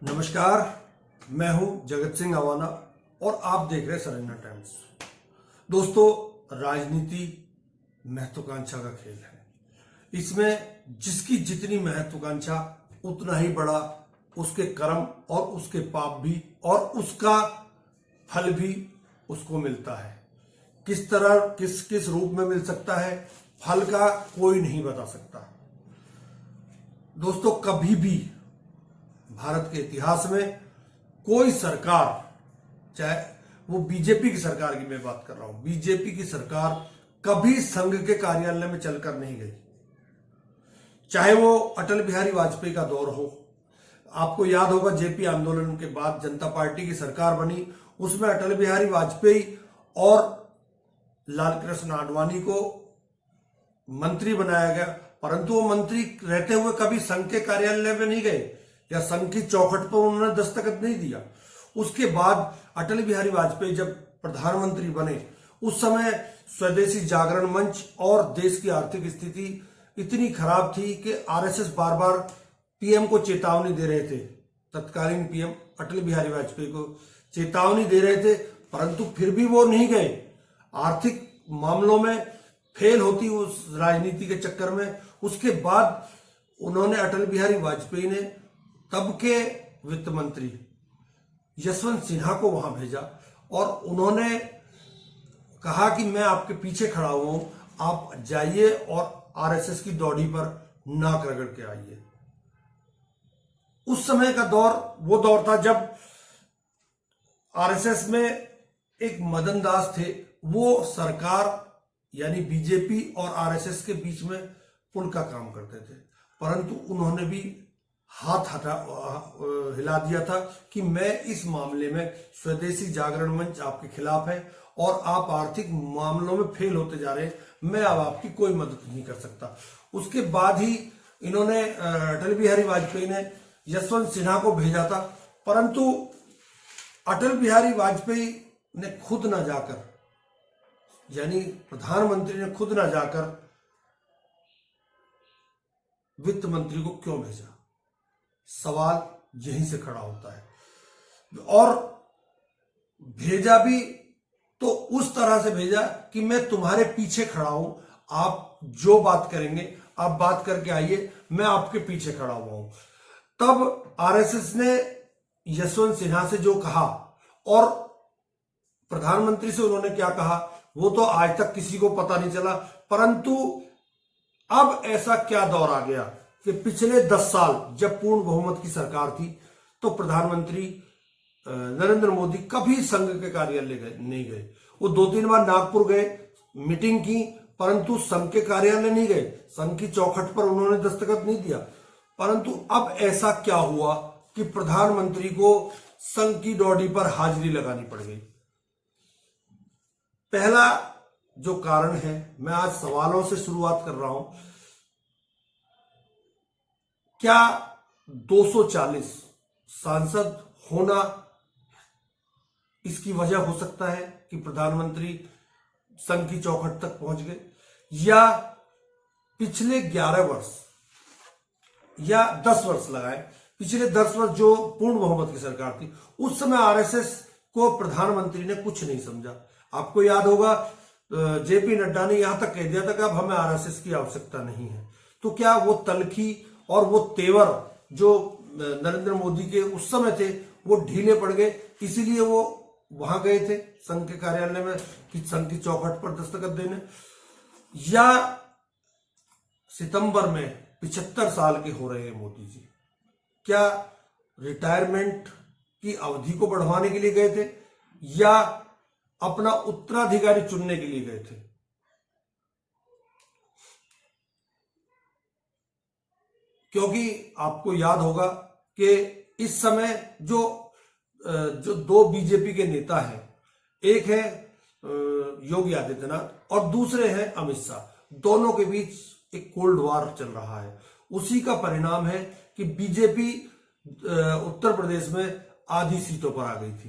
नमस्कार, मैं हूं जगत सिंह अवाना और आप देख रहे हैं सरेंडर टाइम्स। दोस्तों, राजनीति महत्वाकांक्षा का खेल है। इसमें जिसकी जितनी महत्वाकांक्षा उतना ही बड़ा उसके कर्म और उसके पाप भी और उसका फल भी उसको मिलता है। किस तरह किस किस रूप में मिल सकता है, फल का कोई नहीं बता सकता। दोस्तों, कभी भी भारत के इतिहास में कोई सरकार, चाहे वो बीजेपी की सरकार की मैं बात कर रहा हूं, बीजेपी की सरकार कभी संघ के कार्यालय में चलकर नहीं गई। चाहे वो अटल बिहारी वाजपेयी का दौर हो, आपको याद होगा जेपी आंदोलन के बाद जनता पार्टी की सरकार बनी, उसमें अटल बिहारी वाजपेयी और लालकृष्ण आडवाणी को मंत्री बनाया गया, परंतु वो मंत्री रहते हुए कभी संघ के कार्यालय में नहीं गए या संघ की चौखट पर उन्होंने दस्तखत नहीं दिया। उसके बाद अटल बिहारी वाजपेयी जब प्रधानमंत्री बने, उस समय स्वदेशी जागरण मंच और देश की आर्थिक स्थिति इतनी खराब थी कि आरएसएस बार बार पीएम को चेतावनी दे रहे थे, तत्कालीन पीएम अटल बिहारी वाजपेयी को चेतावनी दे रहे थे, परंतु फिर भी वो नहीं गए। आर्थिक मामलों में फेल होती उस राजनीति के चक्कर में। उसके बाद उन्होंने अटल बिहारी वाजपेयी ने तब के वित्त मंत्री यशवंत सिन्हा को वहां भेजा और उन्होंने कहा कि मैं आपके पीछे खड़ा हुआ हूं, आप जाइए और आरएसएस की दौड़ी पर नाक रगड़ के आइए। उस समय का दौर वो दौर था जब आरएसएस में एक मदन दास थे, वो सरकार यानी बीजेपी और आरएसएस के बीच में पुल का काम करते थे, परंतु उन्होंने भी हाथ हिला दिया था कि मैं इस मामले में स्वदेशी जागरण मंच आपके खिलाफ है और आप आर्थिक मामलों में फेल होते जा रहे हैं, मैं अब आपकी कोई मदद नहीं कर सकता। उसके बाद ही इन्होंने अटल बिहारी वाजपेयी ने यशवंत सिन्हा को भेजा था, परंतु अटल बिहारी वाजपेयी ने खुद न जाकर, यानी प्रधानमंत्री ने खुद न जाकर वित्त मंत्री को क्यों भेजा? सवाल यहीं से खड़ा होता है। और भेजा भी तो उस तरह से भेजा कि मैं तुम्हारे पीछे खड़ा हूं, आप जो बात करेंगे आप बात करके आइए, मैं आपके पीछे खड़ा हुआ हूं। तब आरएसएस ने यशवंत सिन्हा से जो कहा और प्रधानमंत्री से उन्होंने क्या कहा वो तो आज तक किसी को पता नहीं चला, परंतु अब ऐसा क्या दौर आ गया कि पिछले 10 साल जब पूर्ण बहुमत की सरकार थी तो प्रधानमंत्री नरेंद्र मोदी कभी संघ के कार्यालय नहीं गए। वो 2-3 बार नागपुर गए, मीटिंग की, परंतु संघ के कार्यालय नहीं गए, संघ की चौखट पर उन्होंने दस्तखत नहीं दिया। परंतु अब ऐसा क्या हुआ कि प्रधानमंत्री को संघ की डोडी पर हाजिरी लगानी पड़ गई? पहला जो कारण है, मैं आज सवालों से शुरुआत कर रहा हूं, क्या 240 सांसद होना इसकी वजह हो सकता है कि प्रधानमंत्री संघ की चौखट तक पहुंच गए, या पिछले 11 वर्ष या 10 वर्ष लगाए, पिछले 10 वर्ष जो पूर्ण बहुमत की सरकार थी उस समय आरएसएस को प्रधानमंत्री ने कुछ नहीं समझा। आपको याद होगा जेपी नड्डा ने यहां तक कह दिया था कि अब हमें आरएसएस की आवश्यकता नहीं है। तो क्या वो तलखी और वो तेवर जो नरेंद्र मोदी के उस समय थे वो ढीले पड़ गए, इसीलिए वो वहां गए थे संघ के कार्यालय में कि संघ की चौखट पर दस्तखत देने? या सितंबर में 75 साल के हो रहे हैं मोदी जी, क्या रिटायरमेंट की अवधि को बढ़वाने के लिए गए थे या अपना उत्तराधिकारी चुनने के लिए गए थे? क्योंकि आपको याद होगा कि इस समय जो 2 बीजेपी के नेता हैं, एक है योगी आदित्यनाथ और दूसरे हैं अमित शाह, दोनों के बीच एक कोल्ड वॉर चल रहा है। उसी का परिणाम है कि बीजेपी उत्तर प्रदेश में आधी सीटों पर आ गई थी,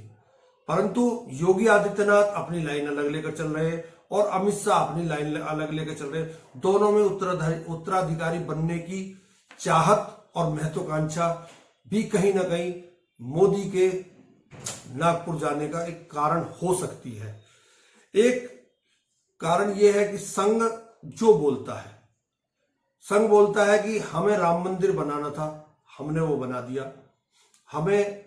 परंतु योगी आदित्यनाथ अपनी लाइन अलग लेकर चल रहे हैं और अमित शाह अपनी लाइन अलग लेकर चल रहे हैं। दोनों में उत्तराधिकारी बनने की चाहत और महत्वाकांक्षा भी कहीं ना कहीं मोदी के नागपुर जाने का एक कारण हो सकती है। एक कारण यह है कि संघ जो बोलता है, संघ बोलता है कि हमें राम मंदिर बनाना था, हमने वो बना दिया। हमें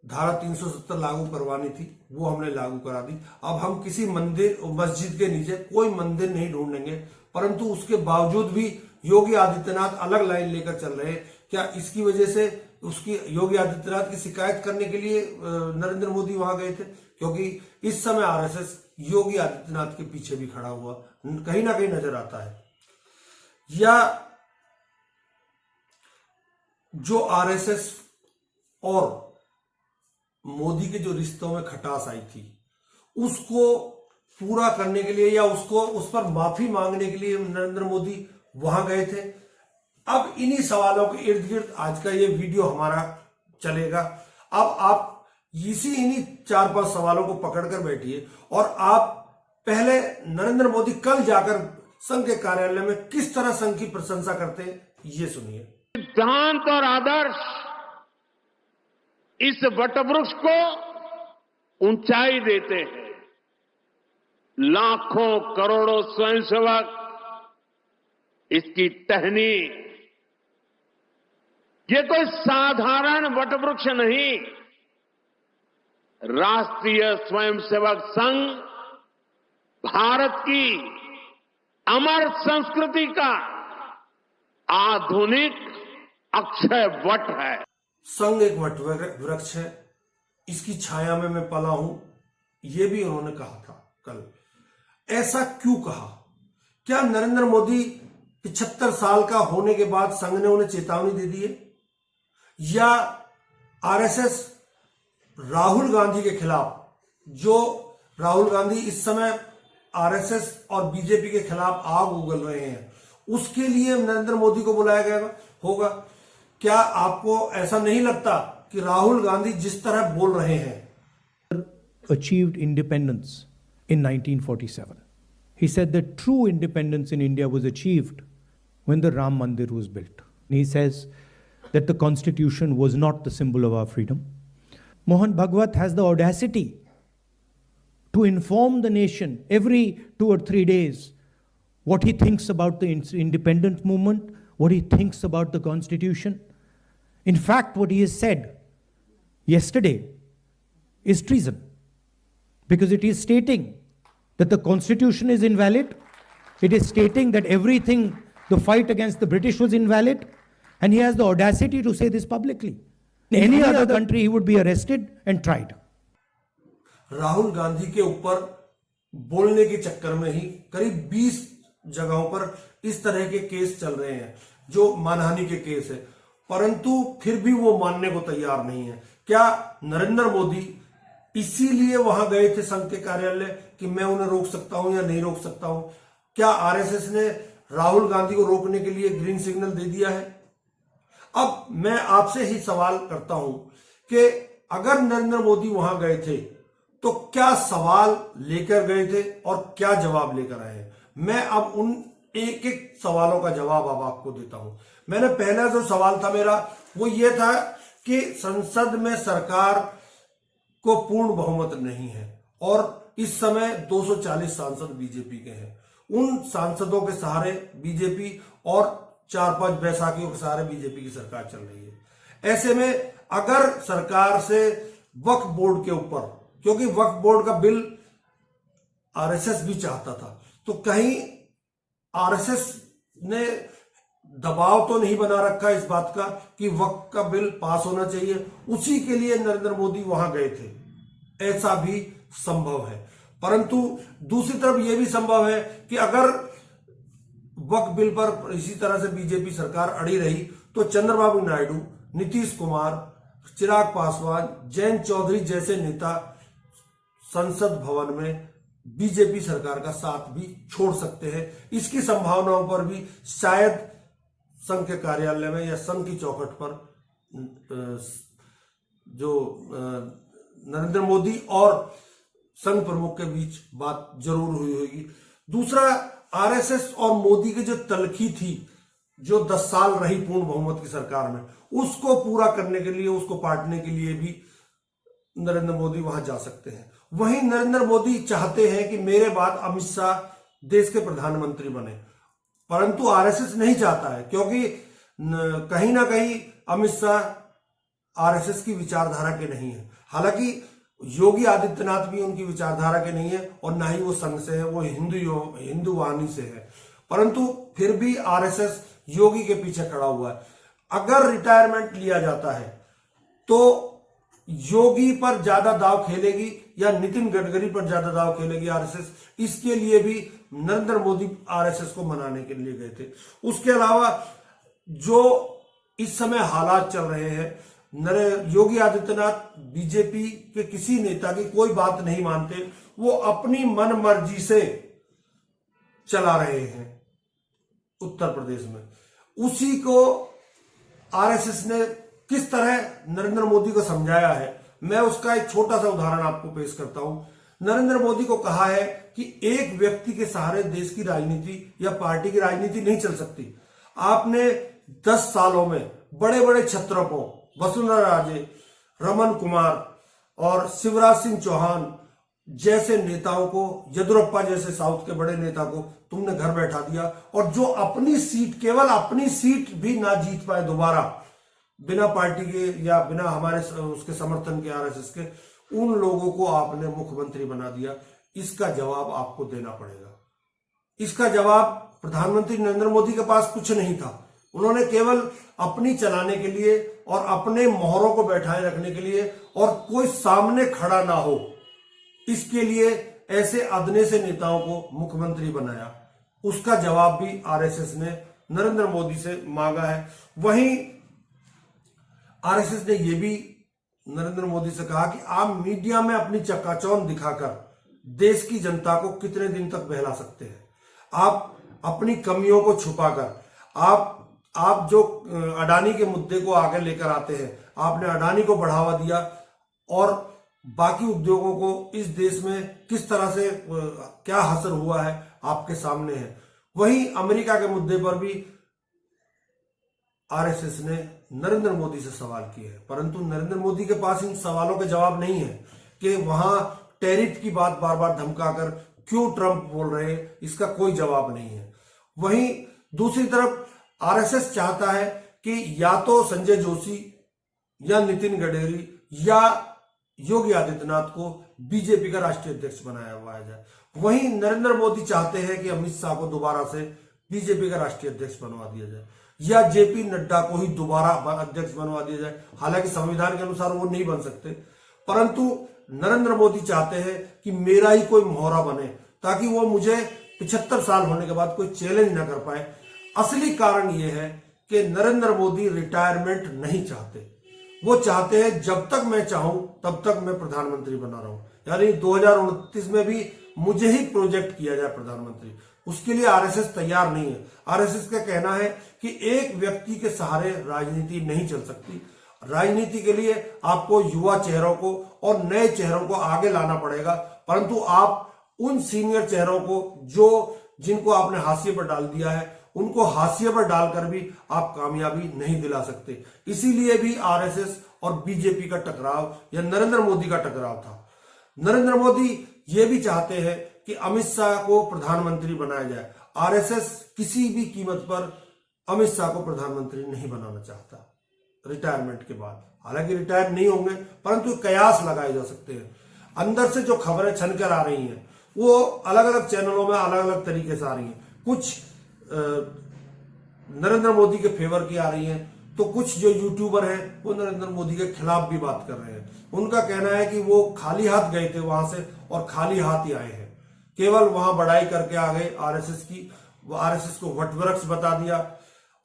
धारा 370 लागू करवानी थी, वो हमने लागू करा दी। अब हम किसी मंदिर मस्जिद के नीचे कोई मंदिर नहीं ढूंढेंगे। परंतु उसके बावजूद भी योगी आदित्यनाथ अलग लाइन लेकर चल रहे हैं। क्या इसकी वजह से उसकी योगी आदित्यनाथ की शिकायत करने के लिए नरेंद्र मोदी वहां गए थे? क्योंकि इस समय आरएसएस योगी आदित्यनाथ के पीछे भी खड़ा हुआ कहीं ना कहीं नजर आता है। या जो आरएसएस और मोदी के जो रिश्तों में खटास आई थी, उसको पूरा करने के लिए या उस पर माफी मांगने के लिए नरेंद्र मोदी वहां गए थे। अब इन्हीं सवालों के इर्द गिर्द आज का ये वीडियो हमारा चलेगा। अब आप इन्हीं 4-5 सवालों को पकड़कर बैठिए और आप पहले नरेंद्र मोदी कल जाकर संघ के कार्यालय में किस तरह संघ की प्रशंसा करते हैं, ये सुनिए। सिद्धांत और आदर्श इस वटवृक्ष को ऊंचाई देते हैं। लाखों करोड़ों स्वयंसेवक इसकी टहनी, ये कोई साधारण वटवृक्ष नहीं, राष्ट्रीय स्वयंसेवक संघ भारत की अमर संस्कृति का आधुनिक अक्षय वट है। संघ एक वट वृक्ष है, इसकी छाया में मैं पला हूं, यह भी उन्होंने कहा था कल। ऐसा क्यों कहा? क्या नरेंद्र मोदी 75 साल का होने के बाद संघ ने उन्हें चेतावनी दे दी है? या आरएसएस राहुल गांधी के खिलाफ, जो राहुल गांधी इस समय आरएसएस और बीजेपी के खिलाफ आग उगल रहे हैं, उसके लिए नरेंद्र मोदी को बुलाया गया होगा? क्या आपको ऐसा नहीं लगता कि राहुल गांधी जिस तरह बोल रहे हैं? Achieved independence in 1947. He said that true independence in India was achieved when the Ram Mandir was built. He says that the constitution was not the symbol of our freedom. Mohan Bhagwat has the audacity to inform the nation every 2 or 3 days what he thinks about the independence movement, what he thinks about the constitution. In fact, what he has said yesterday is treason, because it is stating that the constitution is invalid. It is stating that everything, the fight against the British was invalid, and he has the audacity to say this publicly. In any other country, he would be arrested and tried. Rahul Gandhi के ऊपर बोलने के चक्कर में ही करीब 20 जगहों पर इस तरह के केस चल रहे हैं, जो मानहानि के केस है, परंतु फिर भी वो मानने को तैयार नहीं है। क्या नरेंद्र मोदी इसीलिए वहां गए थे संघ के कार्यालय कि मैं उन्हें रोक सकता हूं या नहीं रोक सकता हूं? क्या आरएसएस ने राहुल गांधी को रोकने के लिए ग्रीन सिग्नल दे दिया है? अब मैं आपसे ही सवाल करता हूं कि अगर नरेंद्र मोदी वहां गए थे तो क्या सवाल लेकर गए थे और क्या जवाब लेकर आए हैं? मैं अब उन एक एक सवालों का जवाब अब आपको देता हूं। मैंने पहला जो सवाल था मेरा, वो ये था कि संसद में सरकार को पूर्ण बहुमत नहीं है और इस समय 240 सांसद बीजेपी के हैं। उन सांसदों के सहारे बीजेपी और 4-5 बैसाखियों के सहारे बीजेपी की सरकार चल रही है। ऐसे में अगर सरकार से वक्फ बोर्ड के ऊपर, क्योंकि वक्फ बोर्ड का बिल आरएसएस भी चाहता था, तो कहीं आरएसएस ने दबाव तो नहीं बना रखा इस बात का कि वक्फ का बिल पास होना चाहिए, उसी के लिए नरेंद्र मोदी वहां गए थे? ऐसा भी संभव है। परंतु दूसरी तरफ यह भी संभव है कि अगर वक्फ बिल पर इसी तरह से बीजेपी सरकार अड़ी रही तो चंद्रबाबू नायडू, नीतीश कुमार, चिराग पासवान, जयंत चौधरी जैसे नेता संसद भवन में बीजेपी सरकार का साथ भी छोड़ सकते हैं। इसकी संभावनाओं पर भी शायद संघ के कार्यालय में या संघ की चौखट पर जो नरेंद्र मोदी और संघ प्रमुख के बीच बात जरूर हुई होगी। दूसरा, आरएसएस और मोदी की जो तलखी थी जो 10 साल रही पूर्ण बहुमत की सरकार में, उसको पूरा करने के लिए, उसको पाटने के लिए भी नरेंद्र मोदी वहां जा सकते हैं। वहीं नरेंद्र मोदी चाहते हैं कि मेरे बाद अमित शाह देश के प्रधानमंत्री बने, परंतु आरएसएस नहीं चाहता है, क्योंकि कहीं ना कहीं अमित शाह आरएसएस की विचारधारा के नहीं है। हालांकि योगी आदित्यनाथ भी उनकी विचारधारा के नहीं है और ना ही वो संघ से है, वो हिंदू वाहिनी से है, परंतु फिर भी आरएसएस योगी के पीछे खड़ा हुआ है। अगर रिटायरमेंट लिया जाता है तो योगी पर ज्यादा दाव खेलेगी या नितिन गडकरी पर ज्यादा दाव खेलेगी आरएसएस। इसके लिए भी नरेंद्र मोदी आरएसएस को मनाने के लिए गए थे। उसके अलावा जो इस समय हालात चल रहे हैं, योगी आदित्यनाथ बीजेपी के किसी नेता की कोई बात नहीं मानते, वो अपनी मन मर्जी से चला रहे हैं उत्तर प्रदेश में। उसी को आरएसएस ने किस तरह नरेंद्र मोदी को समझाया है, मैं उसका एक छोटा सा उदाहरण आपको पेश करता हूं। नरेंद्र मोदी को कहा है कि एक व्यक्ति के सहारे देश की राजनीति या पार्टी की राजनीति नहीं चल सकती। आपने 10 सालों में बड़े बड़े छत्रपों, वसुंधरा राजे, रमन कुमार और शिवराज सिंह चौहान जैसे नेताओं को, येदियुरप्पा जैसे साउथ के बड़े नेता को तुमने घर बैठा दिया, और जो अपनी सीट, केवल अपनी सीट भी ना जीत पाए दोबारा, बिना पार्टी के या बिना हमारे उसके समर्थन के, आरएसएस के, उन लोगों को आपने मुख्यमंत्री बना दिया। इसका जवाब आपको देना पड़ेगा। इसका जवाब प्रधानमंत्री नरेंद्र मोदी के पास कुछ नहीं था। उन्होंने केवल अपनी चलाने के लिए और अपने मोहरों को बैठाए रखने के लिए और कोई सामने खड़ा ना हो, इसके लिए ऐसे अदने से नेताओं को मुख्यमंत्री बनाया। उसका जवाब भी आरएसएस ने नरेंद्र मोदी से मांगा है। वहीं आरएसएस ने यह भी नरेंद्र मोदी से कहा कि आप मीडिया में अपनी चकाचौंध दिखाकर देश की जनता को कितने दिन तक बहला सकते हैं। आप अपनी कमियों को छुपाकर, आप जो अडानी के मुद्दे को आगे लेकर आते हैं, आपने अडानी को बढ़ावा दिया और बाकी उद्योगों को इस देश में किस तरह से क्या असर हुआ है आपके सामने है। वहीं अमेरिका के मुद्दे पर भी आरएसएस ने नरेंद्र मोदी से सवाल किए हैं, परंतु नरेंद्र मोदी के पास इन सवालों के जवाब नहीं है कि वहां टैरिफ की बात बार बार धमकाकर क्यों ट्रंप बोल रहे हैं, इसका कोई जवाब नहीं है। वहीं दूसरी तरफ आरएसएस चाहता है कि या तो संजय जोशी या नितिन गडकरी या योगी आदित्यनाथ को बीजेपी का राष्ट्रीय अध्यक्ष बनाया हुआ जाए। वहीं नरेंद्र मोदी चाहते हैं कि अमित शाह को दोबारा से बीजेपी का राष्ट्रीय अध्यक्ष बनवा दिया जाए या जेपी नड्डा को ही दोबारा अध्यक्ष बनवा दिया जाए। हालांकि संविधान के अनुसार वो नहीं बन सकते, परंतु नरेंद्र मोदी चाहते हैं कि मेरा ही कोई मोहरा बने ताकि वो मुझे 75 साल होने के बाद कोई चैलेंज ना कर पाए। असली कारण यह है कि नरेंद्र मोदी रिटायरमेंट नहीं चाहते। वो चाहते हैं जब तक मैं चाहूं तब तक मैं प्रधानमंत्री बना रहूं, यानी 2029 में भी मुझे ही प्रोजेक्ट किया जाए प्रधानमंत्री। उसके लिए आरएसएस तैयार नहीं है। आरएसएस का कहना है कि एक व्यक्ति के सहारे राजनीति नहीं चल सकती। राजनीति के लिए आपको युवा चेहरों को और नए चेहरों को आगे लाना पड़ेगा, परंतु आप उन सीनियर चेहरों को जिनको आपने हाशिए पर डाल दिया है, उनको हाशिए पर डालकर भी आप कामयाबी नहीं दिला सकते। इसीलिए भी आरएसएस और बीजेपी का टकराव या नरेंद्र मोदी का टकराव था। नरेंद्र मोदी ये भी चाहते हैं कि अमित शाह को प्रधानमंत्री बनाया जाए। आरएसएस किसी भी कीमत पर अमित शाह को प्रधानमंत्री नहीं बनाना चाहता रिटायरमेंट के बाद। हालांकि रिटायर नहीं होंगे, परंतु कयास लगाए जा सकते हैं। अंदर से जो खबरें छनकर आ रही हैं वो अलग अलग चैनलों में अलग अलग तरीके से आ रही हैं। कुछ नरेंद्र मोदी के फेवर की आ रही हैं, तो कुछ जो यूट्यूबर हैं वो नरेंद्र मोदी के खिलाफ भी बात कर रहे हैं। उनका कहना है कि वो खाली हाथ गए थे वहां से और खाली हाथ ही आए हैं, केवल वहां बड़ाई करके आ गए आरएसएस की। आरएसएस को वटवृक्ष बता दिया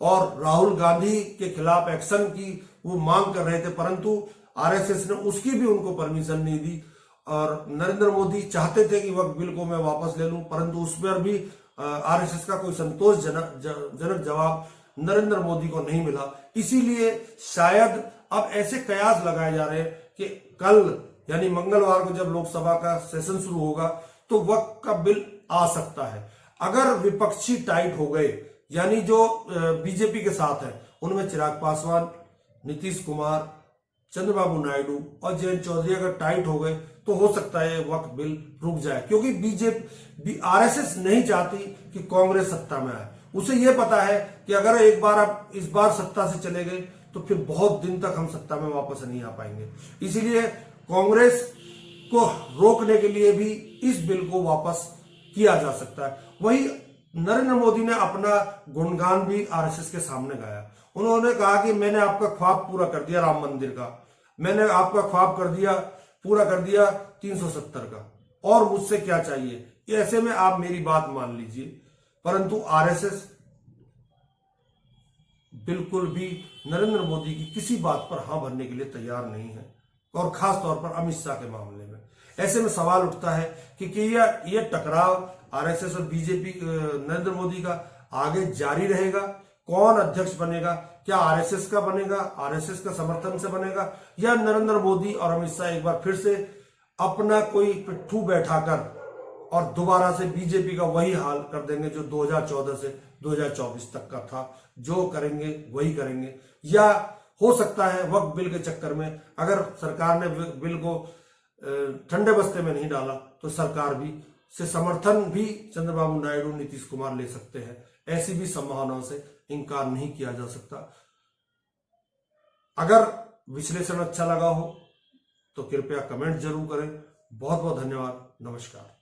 और राहुल गांधी के खिलाफ एक्शन की वो मांग कर रहे थे, परंतु आरएसएस ने उसकी भी उनको परमिशन नहीं दी। और नरेंद्र मोदी चाहते थे कि वक्फ बिल को मैं वापस ले लूं, परंतु उस पर भी आरएसएस का कोई संतोषजनक जवाब नरेंद्र मोदी को नहीं मिला। इसीलिए शायद अब ऐसे कयास लगाए जा रहे हैं कि कल यानी मंगलवार को जब लोकसभा का सेशन शुरू होगा तो वक्फ का बिल आ सकता है। अगर विपक्षी टाइट हो गए यानी जो बीजेपी के साथ है उनमें चिराग पासवान, नीतीश कुमार, चंद्रबाबू नायडू और जयंत चौधरी अगर टाइट हो गए तो हो सकता है वक्त बिल रुक जाए, क्योंकि बीजेपी आरएसएस नहीं चाहती कि कांग्रेस सत्ता में आए। उसे यह पता है कि अगर एक बार आप इस बार सत्ता से चले गए तो फिर बहुत दिन तक हम सत्ता में वापस नहीं आ पाएंगे। इसीलिए कांग्रेस को रोकने के लिए भी इस बिल को वापस किया जा सकता है। वही नरेंद्र मोदी ने अपना गुणगान भी आरएसएस के सामने गाया। उन्होंने कहा कि मैंने आपका ख्वाब पूरा कर दिया राम मंदिर का, मैंने आपका ख्वाब पूरा कर दिया 370 का, और मुझसे क्या चाहिए। ऐसे में आप मेरी बात मान लीजिए, परंतु आरएसएस बिल्कुल भी नरेंद्र मोदी की किसी बात पर हां भरने के लिए तैयार नहीं है, और खास तौर पर अमित शाह के मामले में। ऐसे में सवाल उठता है कि यह टकराव आरएसएस और बीजेपी नरेंद्र मोदी का आगे जारी रहेगा। कौन अध्यक्ष बनेगा? क्या आरएसएस का बनेगा, आरएसएस का समर्थन से बनेगा, या नरेंद्र मोदी और अमित शाह एक बार फिर से अपना कोई पिट्ठू बैठाकर और दोबारा से बीजेपी का वही हाल कर देंगे जो 2014 से 2024 तक का था, जो करेंगे वही करेंगे। या हो सकता है वक्त बिल के चक्कर में अगर सरकार ने बिल को ठंडे बस्ते में नहीं डाला तो सरकार भी से समर्थन भी चंद्रबाबू नायडू, नीतीश कुमार ले सकते हैं। ऐसी भी संभावनाओं से इनकार नहीं किया जा सकता। अगर विश्लेषण अच्छा लगा हो तो कृपया कमेंट जरूर करें। बहुत बहुत धन्यवाद। नमस्कार।